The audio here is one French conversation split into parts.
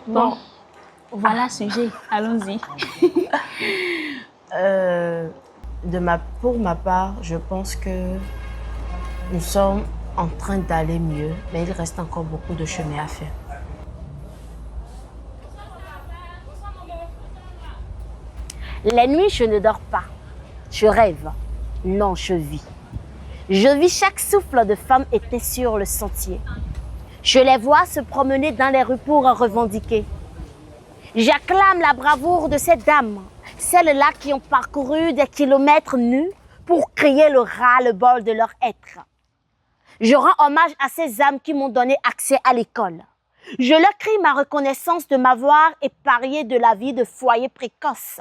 Bon, voilà le sujet. Allons-y. Pour ma part, je pense que nous sommes en train d'aller mieux, mais il reste encore beaucoup de chemin à faire. Les nuits, je ne dors pas. Je rêve. Non, je vis. Je vis chaque souffle de femme éteint sur le sentier. Je les vois se promener dans les rues pour revendiquer. J'acclame la bravoure de ces dames, celles-là qui ont parcouru des kilomètres nus pour crier le ras-le-bol de leur être. Je rends hommage à ces âmes qui m'ont donné accès à l'école. Je leur crie ma reconnaissance de m'avoir épargné de la vie de foyer précoce.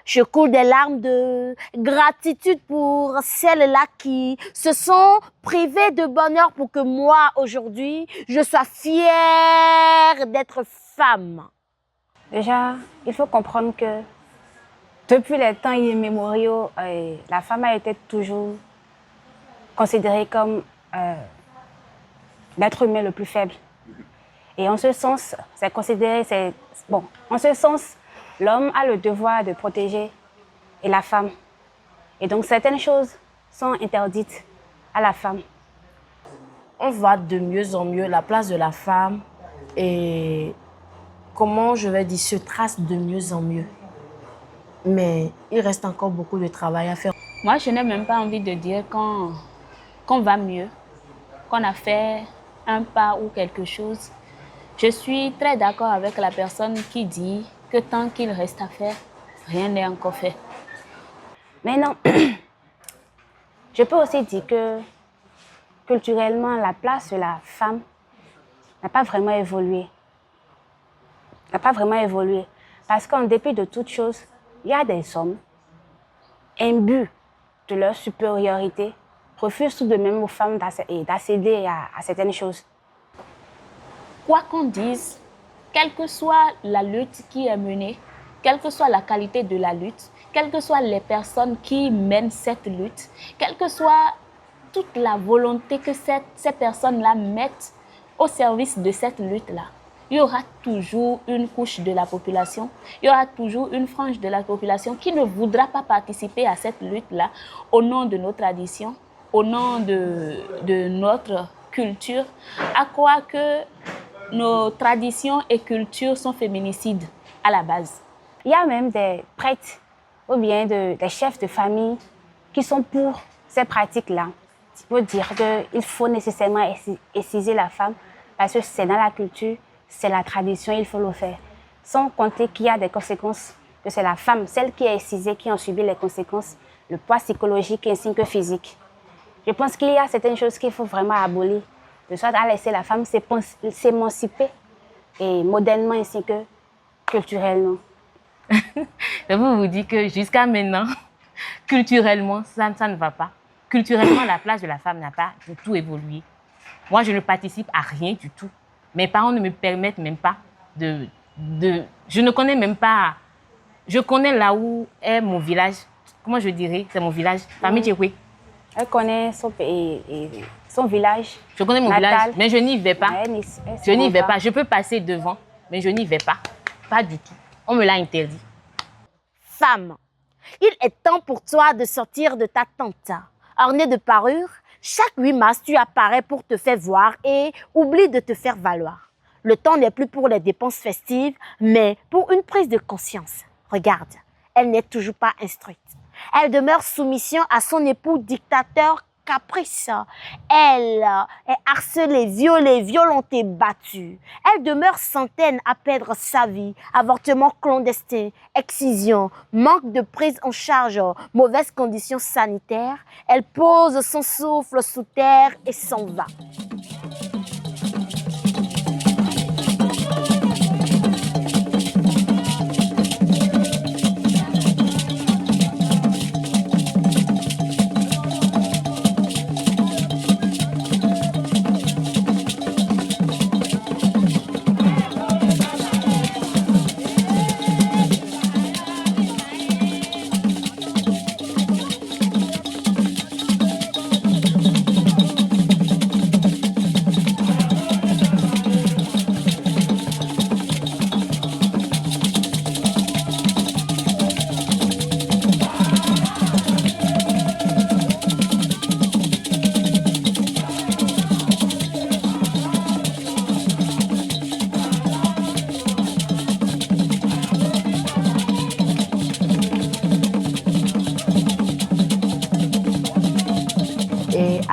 Je coule des larmes de gratitude pour celles-là qui se sont privées de bonheur pour que moi, aujourd'hui, je sois fière d'être femme. Déjà, il faut comprendre que depuis les temps immémoriaux, la femme a été toujours considérée comme l'être humain le plus faible. Et en ce sens, l'homme a le devoir de protéger et la femme. Et donc, certaines choses sont interdites à la femme. On voit de mieux en mieux la place de la femme et se trace de mieux en mieux. Mais il reste encore beaucoup de travail à faire. Moi, je n'ai même pas envie de dire qu'on va mieux, qu'on a fait un pas ou quelque chose. Je suis très d'accord avec la personne qui dit que tant qu'il reste à faire, rien n'est encore fait. Mais non, je peux aussi dire que culturellement, la place de la femme n'a pas vraiment évolué. Parce qu'en dépit de toutes choses, il y a des hommes imbus de leur supériorité, refusent tout de même aux femmes d'accéder à certaines choses. Quoi qu'on dise, quelle que soit la lutte qui est menée, quelle que soit la qualité de la lutte, quelles que soient les personnes qui mènent cette lutte, quelle que soit toute la volonté que ces personnes-là mettent au service de cette lutte-là, il y aura toujours une couche de la population, il y aura toujours une frange de la population qui ne voudra pas participer à cette lutte-là au nom de nos traditions, au nom de notre culture, à quoi que nos traditions et cultures sont féminicides à la base. Il y a même des prêtres ou bien des chefs de famille qui sont pour ces pratiques-là. Il faut dire qu'il faut nécessairement exciser la femme parce que c'est dans la culture, c'est la tradition, il faut le faire. Sans compter qu'il y a des conséquences, que c'est la femme, celle qui est excisée, qui en subit les conséquences, le poids psychologique ainsi que physique. Je pense qu'il y a certaines choses qu'il faut vraiment abolir, de sorte à laisser la femme s'émanciper, et modernement ainsi que culturellement. Je vous dis que jusqu'à maintenant, culturellement, ça ne va pas. Culturellement, la place de la femme n'a pas du tout évolué. Moi, je ne participe à rien du tout. Mes parents ne me permettent même pas je ne connais même pas. Je connais là où est mon village. Comment je dirais? C'est mon village. Famille Tchekwe. Elle connaît son pays et son village. Je connais mon natal. Village, mais je n'y vais pas. Je n'y vais pas. Je peux passer devant, mais je n'y vais pas. Pas du tout. On me l'a interdit. Femme, il est temps pour toi de sortir de ta tente. Ornée de parures, chaque 8 mars, tu apparais pour te faire voir et oublie de te faire valoir. Le temps n'est plus pour les dépenses festives, mais pour une prise de conscience. Regarde, elle n'est toujours pas instruite. Elle demeure soumission à son époux dictateur caprice. Elle est harcelée, violée, violentée, battue. Elle demeure centaines à perdre sa vie. Avortement clandestin, excision, manque de prise en charge, mauvaises conditions sanitaires. Elle pose son souffle sous terre et s'en va.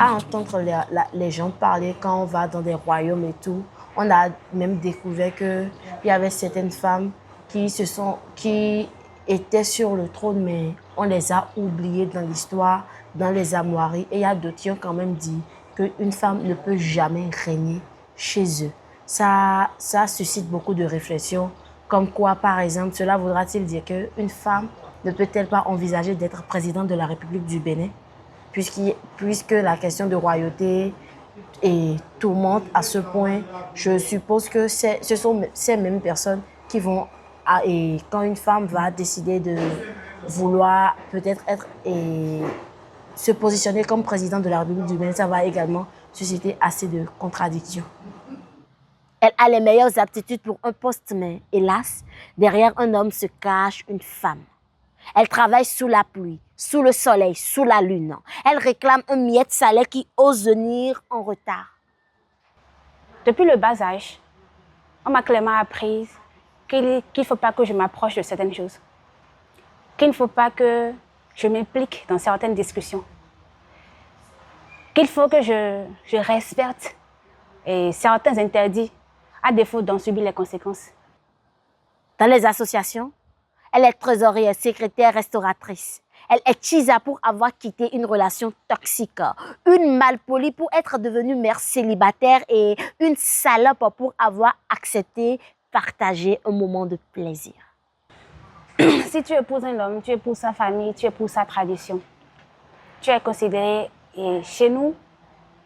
va entendre les gens parler quand on va dans des royaumes et tout. On a même découvert qu'il y avait certaines femmes qui étaient sur le trône, mais on les a oubliées dans l'histoire, dans les armoiries. Et il y a d'autres qui ont quand même dit qu'une femme ne peut jamais régner chez eux. Ça suscite beaucoup de réflexions. Comme quoi, par exemple, cela voudra-t-il dire qu'une femme ne peut-elle pas envisager d'être présidente de la République du Bénin, puisque la question de royauté tourmente à ce point. Je suppose que ce sont ces mêmes personnes qui vont, et quand une femme va décider de vouloir peut-être se positionner comme présidente de la République du Bénin, ça va également susciter assez de contradictions. Elle a les meilleures aptitudes pour un poste, mais hélas, derrière un homme se cache une femme. Elle travaille sous la pluie, sous le soleil, sous la lune. Elle réclame un miette salaire qui ose venir en retard. Depuis le bas âge, on m'a clairement appris qu'il ne faut pas que je m'approche de certaines choses, qu'il ne faut pas que je m'implique dans certaines discussions, qu'il faut que je respecte certains interdits, à défaut d'en subir les conséquences. Dans les associations, elle est trésorière, secrétaire, restauratrice. Elle est chisa pour avoir quitté une relation toxique, une malpolie pour être devenue mère célibataire et une salope pour avoir accepté partager un moment de plaisir. Si tu épouses un homme, tu épouses sa famille, tu épouses sa tradition. Tu es considéré, et chez nous,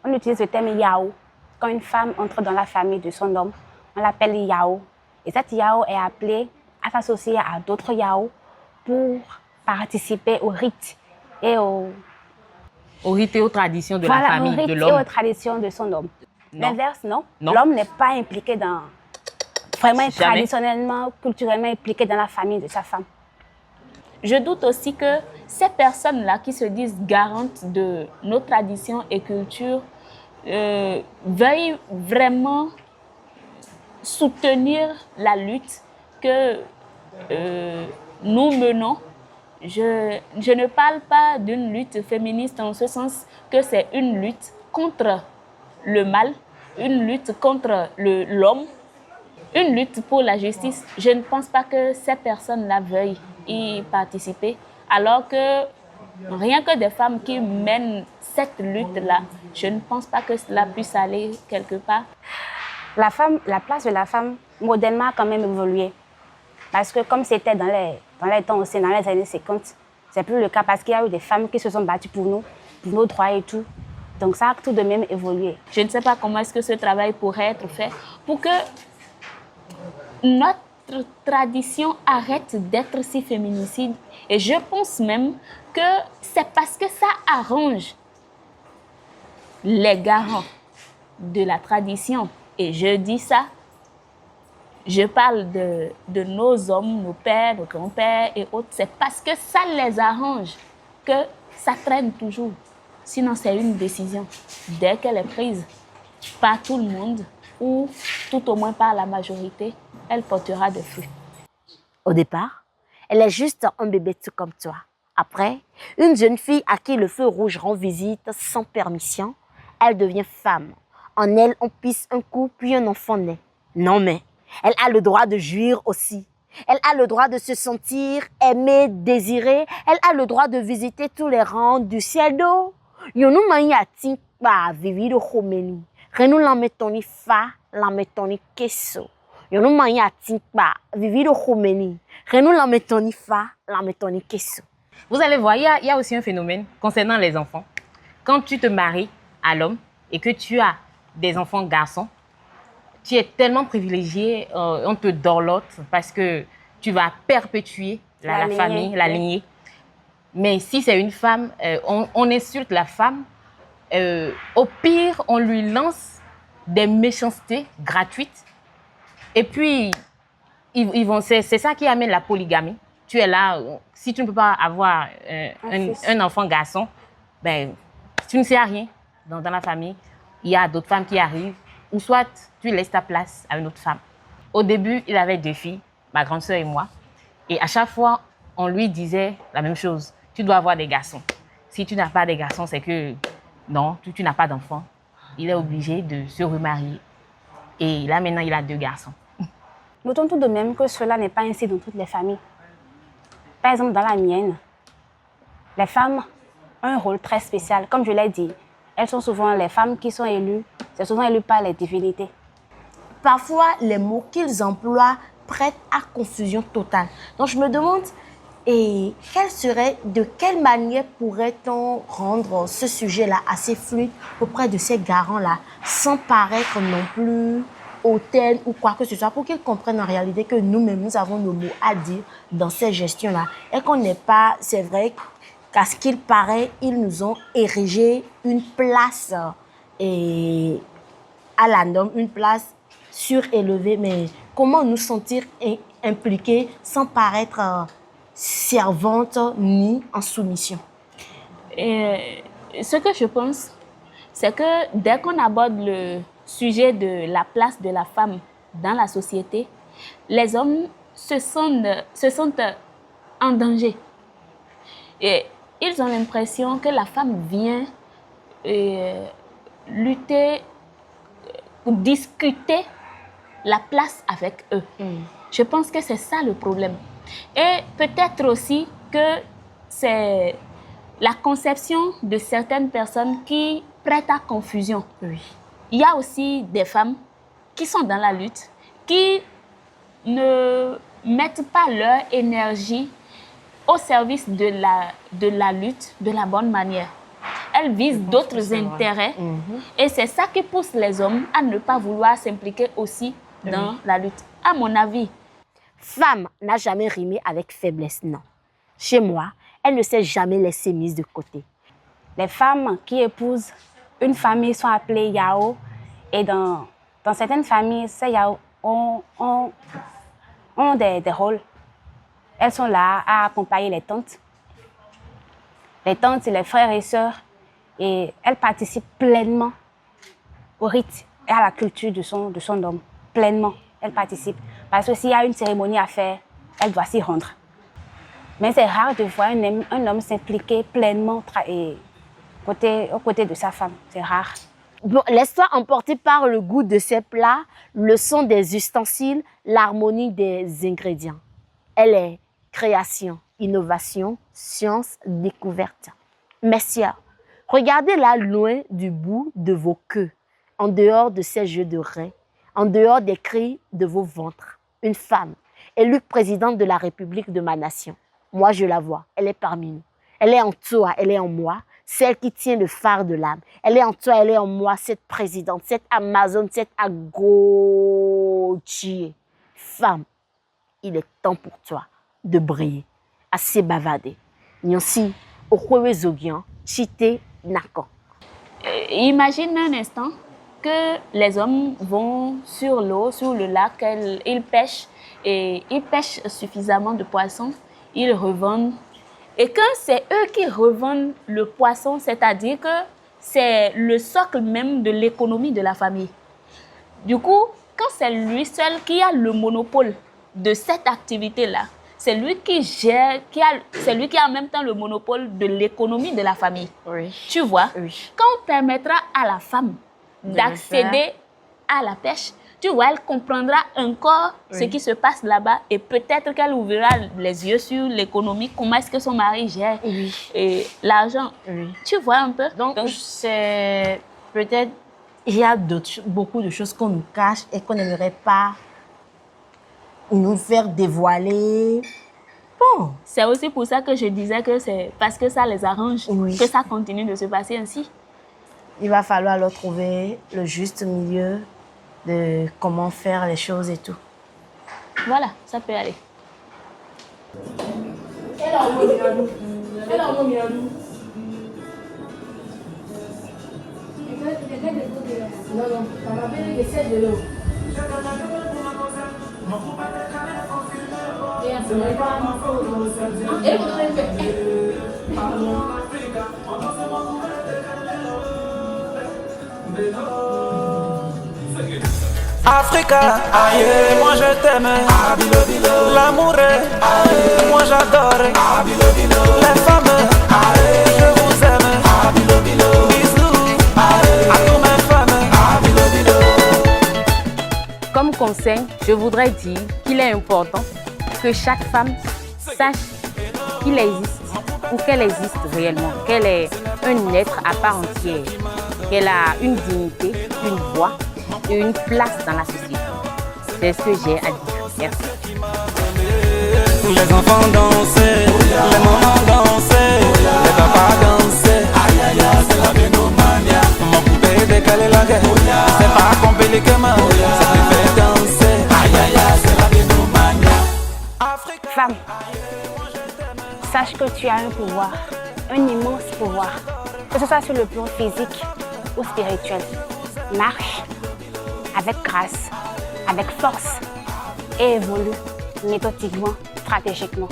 on utilise le terme yao. Quand une femme entre dans la famille de son homme, on l'appelle yao. Et cette yao est appelée à s'associer à d'autres yao pour participer aux rites et aux rites et aux traditions de la famille, de l'homme. Et aux traditions de son homme. L'inverse, non. Non. L'homme n'est pas impliqué vraiment Jamais. traditionnellement, culturellement impliqué dans la famille de sa femme. Je doute aussi que ces personnes-là qui se disent garantes de nos traditions et cultures veuillent vraiment soutenir la lutte que nous menons. Je ne parle pas d'une lutte féministe en ce sens que c'est une lutte contre le mal, une lutte contre l'homme, une lutte pour la justice. Je ne pense pas que ces personnes-là veuillent y participer, alors que rien que des femmes qui mènent cette lutte-là, je ne pense pas que cela puisse aller quelque part. La place de la femme, modernement, a quand même évolué. Parce que comme c'était dans les temps aussi, dans les années 50, c'est plus le cas parce qu'il y a eu des femmes qui se sont battues pour nous, pour nos droits et tout. Donc ça a tout de même évolué. Je ne sais pas comment est-ce que ce travail pourrait être fait pour que notre tradition arrête d'être si féminicide. Et je pense même que c'est parce que ça arrange les garants de la tradition. Et je dis ça, je parle de nos hommes, nos pères, nos grands-pères et autres. C'est parce que ça les arrange que ça traîne toujours. Sinon, c'est une décision. Dès qu'elle est prise par tout le monde, ou tout au moins par la majorité, elle portera des fruits. Au départ, elle est juste un bébé tout comme toi. Après, une jeune fille à qui le feu rouge rend visite sans permission, elle devient femme. En elle, on pisse un coup, puis un enfant naît. Non mais, elle a le droit de jouir aussi. Elle a le droit de se sentir aimée, désirée. Elle a le droit de visiter tous les rangs du ciel d'eau. Yonou manya ting pa vivi de khomeni. Renou lametoni fa, lametoni keso. Yonou manya ting pa vivi de khomeni. Renou lametoni fa, lametoni keso. Vous allez voir, il y a aussi un phénomène concernant les enfants. Quand tu te maries à l'homme et que tu as des enfants garçons, tu es tellement privilégié, on te dorlote parce que tu vas perpétuer la famille, la lignée. Mais si c'est une femme, on insulte la femme. Au pire, on lui lance des méchancetés gratuites. Et puis, c'est ça qui amène la polygamie. Tu es là, si tu ne peux pas avoir un enfant garçon, ben, tu ne sais à rien dans la famille. Il y a d'autres femmes qui arrivent, ou soit tu laisses ta place à une autre femme. Au début, il avait 2 filles, ma grande sœur et moi. Et à chaque fois, on lui disait la même chose. Tu dois avoir des garçons. Si tu n'as pas des garçons, c'est que non, tu n'as pas d'enfant. Il est obligé de se remarier. Et là, maintenant, il a 2 garçons. Notons tout de même que cela n'est pas ainsi dans toutes les familles. Par exemple, dans la mienne, les femmes ont un rôle très spécial. Comme je l'ai dit, elles sont souvent les femmes qui sont élues. C'est souvent élues par les divinités. Parfois, les mots qu'ils emploient prêtent à confusion totale. Donc, je me demande, de quelle manière pourrait-on rendre ce sujet-là assez fluide auprès de ces garants-là, sans paraître non plus hautaine ou quoi que ce soit, pour qu'ils comprennent en réalité que nous-mêmes, nous avons nos mots à dire dans ces gestions-là. Et qu'on n'est pas, c'est vrai, qu'à ce qu'il paraît, ils nous ont érigé une place à la norme, une place surélevée. Mais comment nous sentir impliqués sans paraître servante ni en soumission? Ce que je pense, c'est que dès qu'on aborde le sujet de la place de la femme dans la société, les hommes se sentent en danger. Et ils ont l'impression que la femme vient lutter, discuter la place avec eux. Je pense que c'est ça le problème. Et peut-être aussi que c'est la conception de certaines personnes qui prête à confusion. Oui. Il y a aussi des femmes qui sont dans la lutte, qui ne mettent pas leur énergie au service de la lutte de la bonne manière. Elles visent d'autres intérêts et c'est ça qui pousse les hommes à ne pas vouloir s'impliquer aussi dans la lutte, à mon avis. Femme n'a jamais rimé avec faiblesse, non. Chez moi, elle ne s'est jamais laissée mise de côté. Les femmes qui épousent une famille sont appelées Yao. Et dans certaines familles, ces Yao ont des rôles. Elles sont là à accompagner les tantes et les frères et sœurs. Et elles participent pleinement au rite et à la culture de son homme. Pleinement, elles participent. Parce que s'il y a une cérémonie à faire, elle doit s'y rendre. Mais c'est rare de voir un homme s'impliquer pleinement aux côtés de sa femme. C'est rare. Bon, laisse-toi emporter par le goût de ces plats, le son des ustensiles, l'harmonie des ingrédients. Elle est création, innovation, science, découverte. Messieurs, regardez-la loin du bout de vos queues, en dehors de ces jeux de reins, en dehors des cris de vos ventres. Une femme, élue présidente de la République de ma nation. Moi, je la vois, elle est parmi nous. Elle est en toi, elle est en moi, celle qui tient le phare de l'âme. Elle est en toi, elle est en moi, cette présidente, cette Amazone, cette Agotier. Femme, il est temps pour toi de briller. Assez bavardé. Nyansi, Okwewe Zogian, Chite Nako. Imagine un instant que les hommes vont sur l'eau, sur le lac, ils pêchent et ils pêchent suffisamment de poissons, ils revendent. Et quand c'est eux qui revendent le poisson, c'est-à-dire que c'est le socle même de l'économie de la famille. Du coup, quand c'est lui seul qui a le monopole de cette activité-là, c'est lui qui gère, c'est lui qui a en même temps le monopole de l'économie de la famille. Oui. Tu vois, Oui. quand on permettra à la femme d'accéder à la pêche, tu vois, elle comprendra encore ce qui se passe là-bas et peut-être qu'elle ouvrira les yeux sur l'économie, comment est-ce que son mari gère et l'argent. Oui. Tu vois un peu? Donc c'est peut-être, il y a beaucoup de choses qu'on nous cache et qu'on n'aimerait pas nous faire dévoiler. Bon. C'est aussi pour ça que je disais que c'est parce que ça les arrange que ça continue de se passer ainsi. Il va falloir leur trouver le juste milieu de comment faire les choses et tout. Voilà, ça peut aller. Africa, aïe, moi je t'aime. L'amour est, moi j'adore. Les femmes, aïe, je vous aime. Bisous. conseil, je voudrais dire qu'il est important que chaque femme sache qu'il existe ou qu'elle existe réellement, qu'elle est un être à part entière, qu'elle a une dignité, une voix et une place dans la société. C'est ce que j'ai à dire. Merci. Les enfants dansaient, les mamans dansaient, les papas dansaient. Aïe aïe aïe, c'est la Benomania. Mon poupée décalé la guerre. C'est pas compliqué, man. Ça te fait danser. Aïe aïe aïe, c'est la Benomania. Femme, sache que tu as un pouvoir, un immense pouvoir, que ce soit sur le plan physique ou spirituel. Marche avec grâce, avec force et évolue méthodiquement, stratégiquement.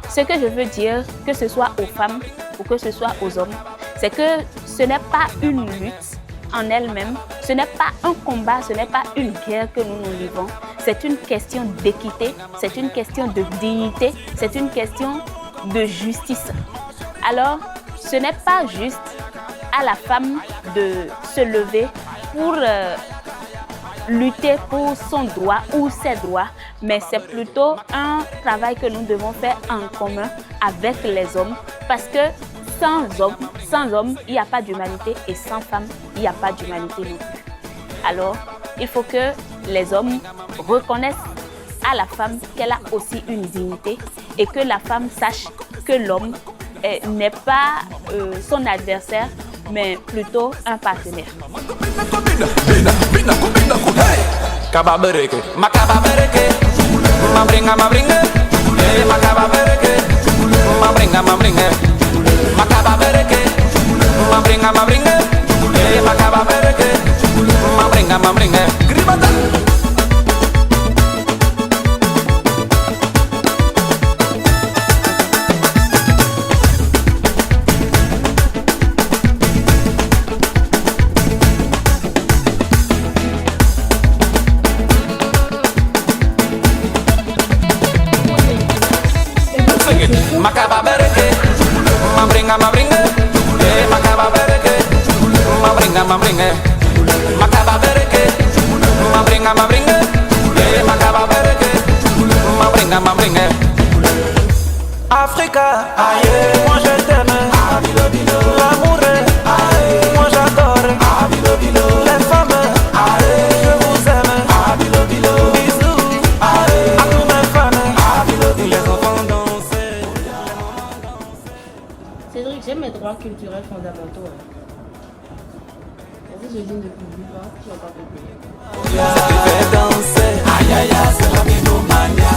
Ce que je veux dire, que ce soit aux femmes ou que ce soit aux hommes, c'est que ce n'est pas une lutte en elle-même, ce n'est pas un combat, ce n'est pas une guerre que nous nous livrons. C'est une question d'équité, c'est une question de dignité, c'est une question de justice. Alors, ce n'est pas juste à la femme de se lever pour lutter pour son droit ou ses droits, mais c'est plutôt un travail que nous devons faire en commun avec les hommes, parce que sans hommes, il n'y a pas d'humanité, et sans femmes, il n'y a pas d'humanité non plus. Alors, il faut que les hommes reconnaissent à la femme qu'elle a aussi une dignité, et que la femme sache que l'homme n'est pas son adversaire, mais plutôt un partenaire. Kababereke, makababereke, mabringa, makababereke, mabringa, makababereke, mabringa, makababereke, mabringa, gribata. Makababereke, mabringa, makababereke, mabringa, makababereke, mabringa, makababereke, Africa, aïe, moi je t'aime, l'amour, aïe, moi j'adore, les femmes, aïe, je vous aime, bisous, aïe, à tous mes fans, les enfants danser. Cédric, j'aime mes droits culturels fondamentaux. Si je dis ne publie pas, tu vas pas publier. Ça te fait danser, aïe aïe aïe, c'est la Benomania.